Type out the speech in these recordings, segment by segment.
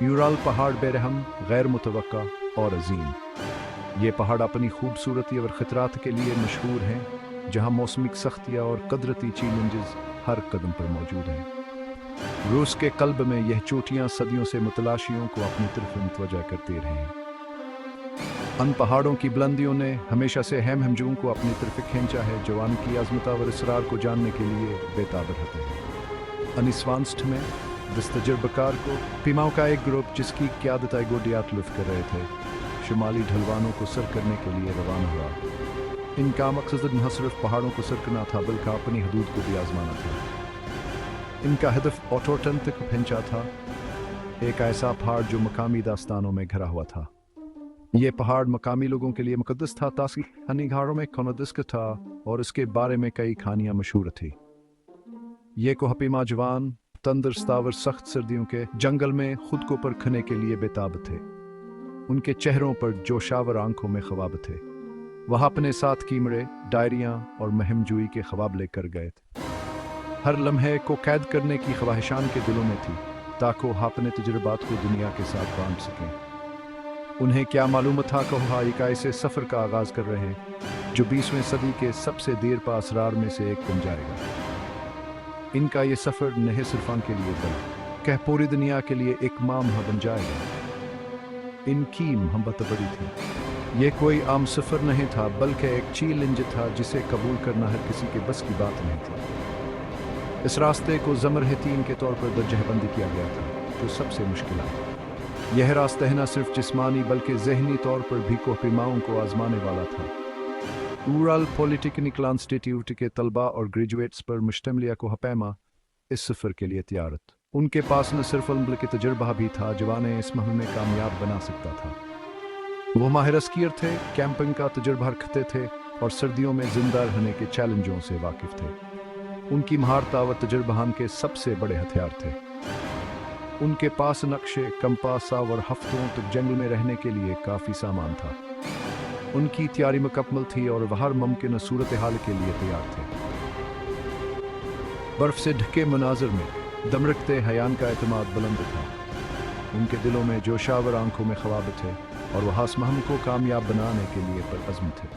Ural पहाड़ बेरहम, गैर मुतवक्का और अजीम। ये पहाड़ अपनी खूबसूरती और ख़तरात के लिए मशहूर हैं, जहाँ मौसमिक सख्तियाँ और कुदरती चैलेंजेस हर कदम पर मौजूद हैं। रूस के कल्ब में यह चोटियाँ सदियों से मुतलाशियों को अपनी तरफ मुतवज्जा करते रहे हैं। उन पहाड़ों की बुलंदियों ने हमेशा से हम हमजूम को अपनी तरफ खींचा है, जवान की आज़मता और इसरार को जानने के लिए बेताब रहते हैं। अनिस्वांस्ट में दस्तजरबकार को पीमाओं का एक ग्रुप, जिसकी क़यादत गोडियात लुत्फ़ कर रहे थे, शुमाली ढलवानों को सर करने के लिए रवाना हुआ। इनका मकसद न सिर्फ पहाड़ों को सर करना था, बल्कि अपनी हदूद को भी आजमाना था। इनका हदफ ऑटोटन तक पहुंचा था, एक ऐसा पहाड़ जो मकामी दास्तानों में घिरा हुआ था। ये पहाड़ मकामी लोगों के लिए मुकद्दस था, ताकि हनीघारों में कौनदस्क था और इसके बारे में कई कहानियां मशहूर थी। ये कोहपीमा जवान तंदुरुस्तावर सख्त सर्दियों के जंगल में खुद को परखने के लिए बेताब थे। उनके चेहरों पर जोशावर आंखों में ख्वाब थे। वह अपने साथ कीमरे, डायरियां और महमजूई के ख्वाब लेकर गए थे। हर लम्हे को कैद करने की ख्वाहिशान के दिलों में थी, ताकि वह अपने तजुर्बात को दुनिया के साथ बांट सकें। उन्हें क्या मालूम था कि वह एक ऐसे सफ़र का आगाज़ कर रहे हैं जो 20वीं सदी के सबसे देर पा असरार में से एक बन जाएगा। इनका ये सफ़र नहीं सिर्फ के लिए बल्कि पूरी दुनिया के लिए एक मामहा बन जाएगा। इनकी मोहब्बत बड़ी थी। ये कोई आम सफ़र नहीं था, बल्कि एक चैलेंज था जिसे कबूल करना हर किसी के बस की बात नहीं थी। इस रास्ते को ज़मर-ए-तीन के तौर पर दर्जहबंदी किया गया था, जो सबसे मुश्किल है। यह रास्ता न सिर्फ जिस्मानी बल्कि जहनी तौर पर भी कोहपीमाओं को आजमाने वाला था। यूराल पॉलिटेक्निकल इंस्टीट्यूट के तलबा और ग्रेजुएट्स पर मुश्तमिल कोहपैमा इस सफ़र के लिए तैयार थे। उनके पास न सिर्फ इल्म के तजुर्बा भी था, जवाने इस मुहिम में कामयाब बना सकता था। वो माहिर स्कीयर थे, कैंपिंग का तजुर्बा रखते थे और सर्दियों में जिंदा रहने के चैलेंजों से वाकिफ थे। उनकी महारत व तजुर्बान के सबसे बड़े हथियार थे। उनके पास नक्शे, कंपास और हफ्तों तक जंगल में रहने के लिए काफ़ी सामान था। उनकी तैयारी मुकम्मल थी और वह हर मुमकिन सूरत हाल के लिए तैयार थे। बर्फ से ढके मनाजर में दमरकते हयान का एतमाद बुलंद था। उनके दिलों में जोशावर आंखों में ख्वाब थे और वह इस मुहिम को कामयाब बनाने के लिए परअज़्म थे।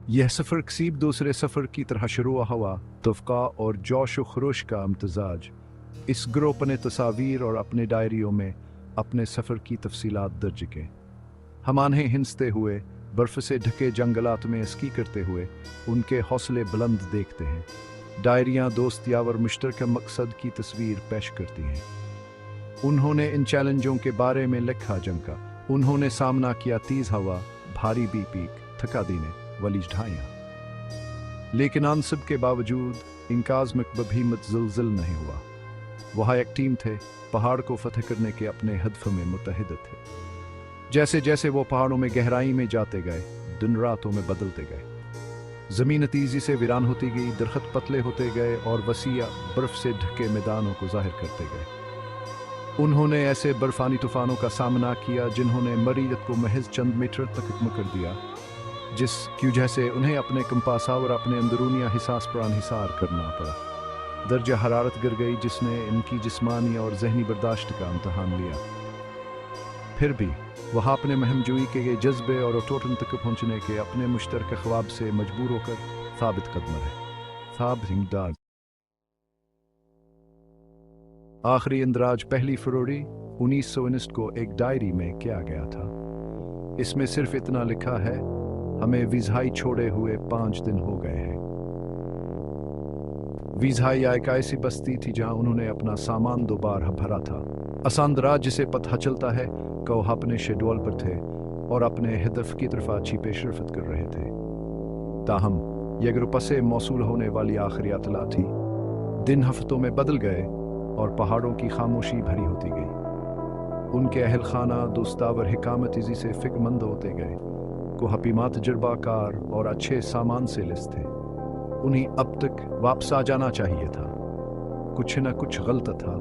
यह सफ़र कसीब दूसरे सफ़र की तरह शुरू हुआ। तफ़क़ा और जोश व खरोश का इम्तज़ाज। इस ग्रुप ने तस्वीर और अपने डायरियों में अपने सफ़र की तफसीलात दर्ज की। हम उन्हें हिंसते हुए बर्फ़ से ढके जंगलात में स्की करते हुए उनके हौसले बुलंद देखते हैं। डायरियाँ दोस्त यावर मुश्तरका मकसद की तस्वीर पेश करती हैं। उन्होंने इन चैलेंजों के बारे में लिखा, जंग का उन्होंने सामना किया, तेज़ हवा, भारी पीक, थका दीने वाली ढाइयाँ। लेकिन आन सब के बावजूद इनका आज़्म कभी मुतज़लज़ल नहीं हुआ। वह एक टीम थे, पहाड़ को फतह करने के अपने हदफ में मुतहद थे। जैसे जैसे वो पहाड़ों में गहराई में जाते गए, दिन रातों में बदलते गए। ज़मीन तेज़ी से वीरान होती गई, दरख्त पतले होते गए और वसीया बर्फ़ से ढके मैदानों को ज़ाहिर करते गए। उन्होंने ऐसे बर्फ़ानी तूफ़ानों का सामना किया जिन्होंने मरीयत को महज चंद मीटर तक कम कर दिया, जिस की वजह से उन्हें अपने कंपासा और अपने अंदरूनी हिसास पर अनहिसार करना पड़ा। दर्जा हरारत गिर गई, जिसने इनकी जिस्मानी और जहनी बर्दाश्त का इम्तहान लिया। फिर भी वह अपने महमजूई के ये जज्बे और टोटन तक पहुँचने के अपने मुश्तरक ख्वाब से मजबूर होकर साबित कदम रहे। आखिरी इंदराज 1 फरवरी 1919 को एक डायरी में किया गया था। इसमें सिर्फ इतना लिखा है, हमें विज़हाई छोड़े हुए 5 दिन हो गए हैं। विज़हाई एक ऐसी बस्ती थी जहां उन्होंने अपना सामान दोबारा भरा था। असंदराज जिसे पता चलता है कि वह अपने शेड्यूल पर थे और अपने हदफ की तरफ अच्छी पेशरफत कर रहे थे। ताहम यह ग्रुप से मौसूल होने वाली आखिरी इत्तला थी। दिन हफ्तों में बदल गए और पहाड़ों की खामोशी भरी होती गई। उनके अहल खाना दोस्तावर हिकामत-इज़ी से फिक्रमंद होते गए। कोहपीमा तजुर्बाकार और अच्छे सामान से लिस थे। उन्हें अब तक वापस आ जाना चाहिए था। कुछ न कुछ गलत था।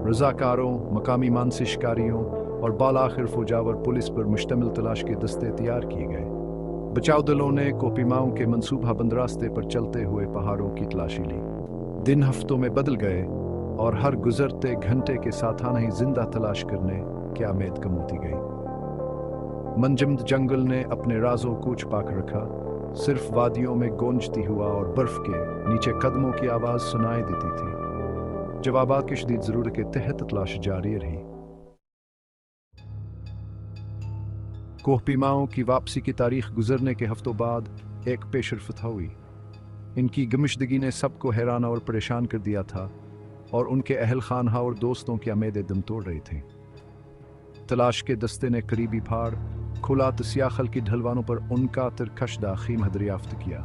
रज़ाकारों, मकामी मानसी शिकारियों और बालाखिर फौजावर पुलिस पर मुश्तमिल तलाश के दस्ते तैयार किए गए। बचाव दलों ने कोहपीमाओं के मंसूबा बंद रास्ते पर चलते हुए पहाड़ों की तलाशी ली। दिन हफ्तों में बदल गए और हर गुजरते घंटे के साथ आना ही जिंदा तलाश करने क्या मेद कम होती गई। मंजमद जंगल ने अपने राजों को छुपा कर रखा, सिर्फ वादियों में गूंजती हुआ और बर्फ के नीचे कदमों की आवाज सुनाई देती थी। जवाबात की शदीद जरूरत के तहत तलाश जारी रही। कोहपीमाओं की वापसी की तारीख गुजरने के हफ्तों बाद एक पेशरफ्त हुई। इनकी गमिशदगी ने सबको हैरान और परेशान कर दिया था और उनके अहल खानहा और दोस्तों की उम्मीदें दम तोड़ रही थीं। तलाश के दस्ते ने करीबी पहाड़, खुला तसियाखल की ढलवानों पर उनका तिरकशदा खीम दरियाफ्त किया।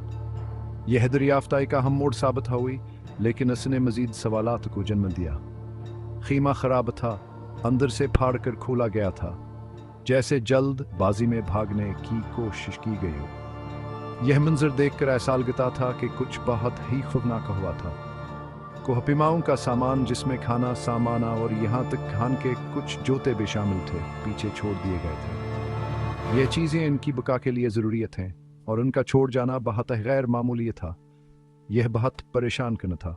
यह दरियाफ्त एक अहम मोड़ साबित हुई, लेकिन इसने मजीद सवालात को जन्म दिया। खीमा खराब था, अंदर से फाड़ कर खोला गया था, जैसे जल्द बाजी में भागने की कोशिश की गई हो। यह मंजर देखकर ऐसा लगता था कि कुछ बहुत ही खौफनाक हुआ था। कोहपीमाओं का सामान, जिसमें खाना, सामाना और यहाँ तक खान के कुछ जूते भी शामिल थे, पीछे छोड़ दिए गए थे। ये चीज़ें इनकी बका के लिए ज़रूरियत हैं और उनका छोड़ जाना बहुत गैर मामूली था। यह बहुत परेशान करना था।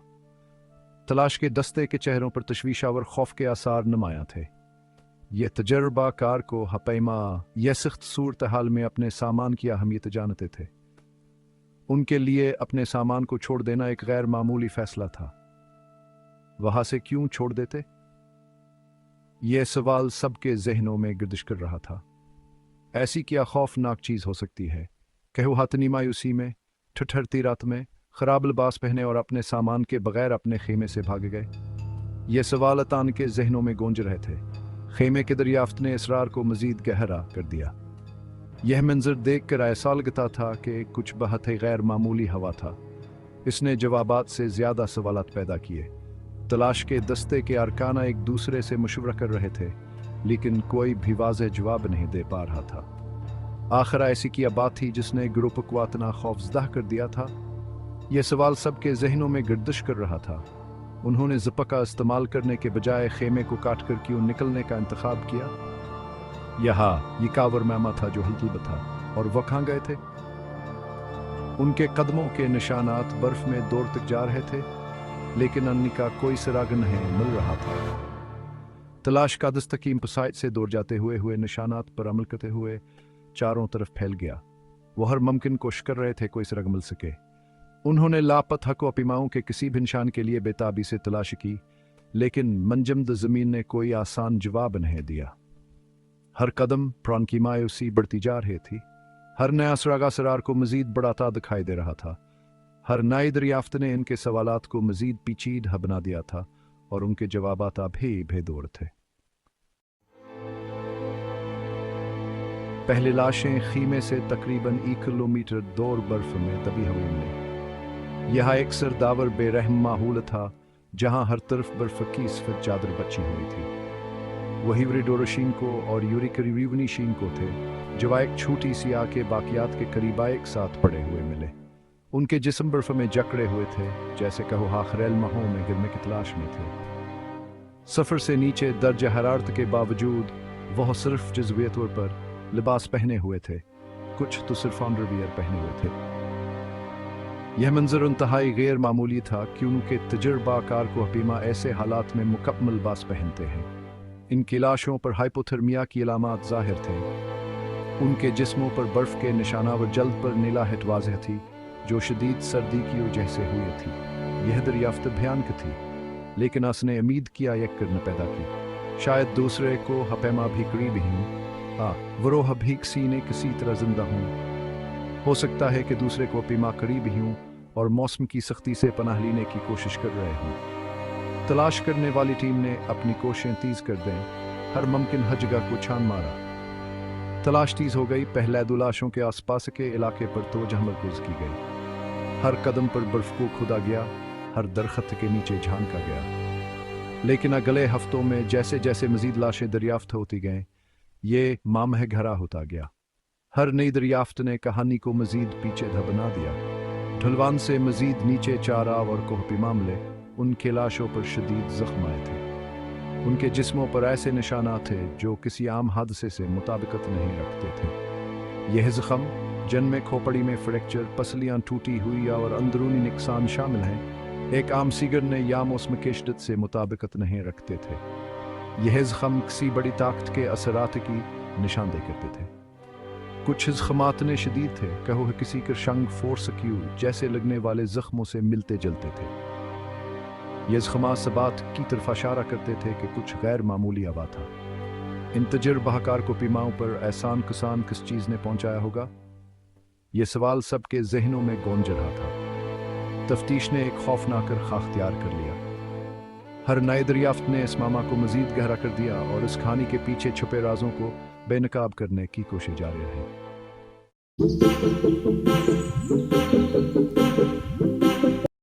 तलाश के दस्ते के चेहरों पर तशवीशावर खौफ के आसार नुमाया थे। यह तजर्बा कार को हपैमा यह सख्त सूरत हाल में अपने सामान की अहमियत जानते थे। उनके लिए अपने सामान को छोड़ देना एक गैर मामूली फैसला था। वहां से क्यों छोड़ देते? यह सवाल सबके जहनों में गर्दिश कर रहा था। ऐसी क्या खौफनाक चीज हो सकती है? कहो हाथनी मायूसी में, ठठरती रात में, खराब लिबास पहने और अपने सामान के बगैर अपने खेमे से भाग गए। यह सवाल अतान के जहनों में गूंज रहे थे। खेमे के दरियाफ्त ने इसरार को मजीद गहरा कर दिया। यह मंजर देख कर ऐसा लगता था कि कुछ बहुत ही गैर मामूली हवा था। इसने जवाबात से ज्यादा सवालात पैदा किए। तलाश के दस्ते के अरकाना एक दूसरे से मशवरा कर रहे थे, लेकिन कोई भी वाज़ेह जवाब नहीं दे पा रहा था। आखिर ऐसी क्या बात थी जिसने ग्रुप को इतना खौफजदा कर दिया था? यह सवाल सबके जहनों में गर्दिश कर रहा था। उन्होंने ज़िप का इस्तेमाल करने के बजाय खेमे को काट कर क्यों निकलने का इंतखाब किया? यहाँ ये कावर मैमा था जो हलतलब था, और वह कहाँ गए थे? उनके कदमों के निशानात बर्फ में दूर तक जा रहे थे, लेकिन अन्य का कोई सिराग नहीं मिल रहा था। तलाश का दस्तकीम पसाइट से दूर जाते हुए निशानात पर अमल करते हुए चारों तरफ फैल गया। वह हर मुमकिन कोशिश कर रहे थे कोई सिराग मिल सके। उन्होंने लापता कोहपीमाओं के किसी भी निशान के लिए बेताबी से तलाश की, लेकिन मंजमद जमीन ने कोई आसान जवाब नहीं दिया। हर कदम प्राण की मायूसी बढ़ती जा रही थी। हर नया सुरागा सरार को मजीद बढ़ाता दिखाई दे रहा था। हर नई दरियाफ्त ने इनके सवालात को मजीद पेचीदा बना दिया था और उनके जवाबात भी बेदौर थे। पहले लाशें खीमे से तकरीबन 1 किलोमीटर दूर बर्फ में दबी हुई मिली। यह एक सरदावर बेरहम माहौल था, जहां हर तरफ बर्फ की सफेद चादर बची हुई थी। वही रिडोरशीन को और यूरिकरीवनीशीन को थे, जो एक छोटी सी आग के बाकियात के करीब एक साथ पड़े हुए मिले। उनके जिस्म बर्फ में जकड़े हुए थे, जैसे कहो आखिर माहों में गिरने की तलाश में थे। सफर से नीचे दर्जा हरारत के बावजूद वह सिर्फ जज्बे तौर पर लिबास पहने हुए थे, कुछ तो सिर्फ अंडरवियर पहने हुए थे। यह मंजर इंतहाई गैर मामूली था कि उनके तजर्बाकार कोहपीमा ऐसे हालात में मुकम्मल लिबास पहनते हैं। इनकी लाशों पर हाइपोथर्मिया की अलामात जाहिर थे। उनके जिस्मों पर बर्फ के निशानावर जल्द पर नीलाहट वाज़ेह थी, जो शदीद सर्दी की वजह से हुई थी। यह दरियाफ्त भयानक थी, लेकिन उसने उम्मीद किया एक करना पैदा की। शायद दूसरे को हपैमा भी करीब ही हूँ, वरोह भी किसी ने किसी तरह जिंदा हूँ। हो सकता है कि दूसरे को पीमा करीब ही हूँ और मौसम की सख्ती से पनाह लेने की कोशिश कर रहे हूँ। तलाश करने वाली टीम ने अपनी कोशिशें तेज कर दें, हर मुमकिन हर जगह को छान मारा। तलाश तेज हो गई। पहले 2 लाशों के आसपास के इलाके पर तवज्जो मरकूज की गई। हर कदम पर बर्फ को खुदा गया, हर दरख्त के नीचे झांका गया। लेकिन अगले हफ्तों में जैसे जैसे मजीद लाशें दरियाफ्त होती गईं, ये मामह घरा होता गया। हर नई दरियाफ्त ने कहानी को मजीद पीछे बना दिया। ढलवान से मजीद नीचे चाराव और कोहपीमा मिले। उनके लाशों पर शदीद जख्म आए थे। उनके जिस्मों पर ऐसे निशानात थे जो किसी आम हादसे से मुताबिकत नहीं रखते थे। यह जख्म, जिनमें खोपड़ी में फ्रैक्चर, पसलियां टूटी हुई और अंदरूनी नुकसान शामिल हैं, एक आम सीगर ने या मौसम की शिद्दत से मुताबिकत नहीं रखते थे। यह ज़ख़म किसी बड़ी ताकत के असरात की निशानदेही करते थे। कुछ ज़ख़मात ने शदीद थे, कहो है किसी के शंग फोर सक्यू जैसे लगने वाले ज़ख्मों से मिलते जलते थे। ये ज़ख़मात सबात की तरफ इशारा करते थे कि कुछ गैर मामूली हवा था। इन तजर्बाकार को पीमाओं पर एहसान कुसान किस चीज़ ने पहुंचाया होगा? ये सवाल सबके जहनों में गूंज रहा था। तफ्तीश ने एक खौफनाक खाक अख्तियार कर लिया। हर नए दरियाफ्त ने इस मामा को मजीद गहरा कर दिया और इस कहानी के पीछे छुपे राजों को बेनकाब करने की कोशिश जारी रही।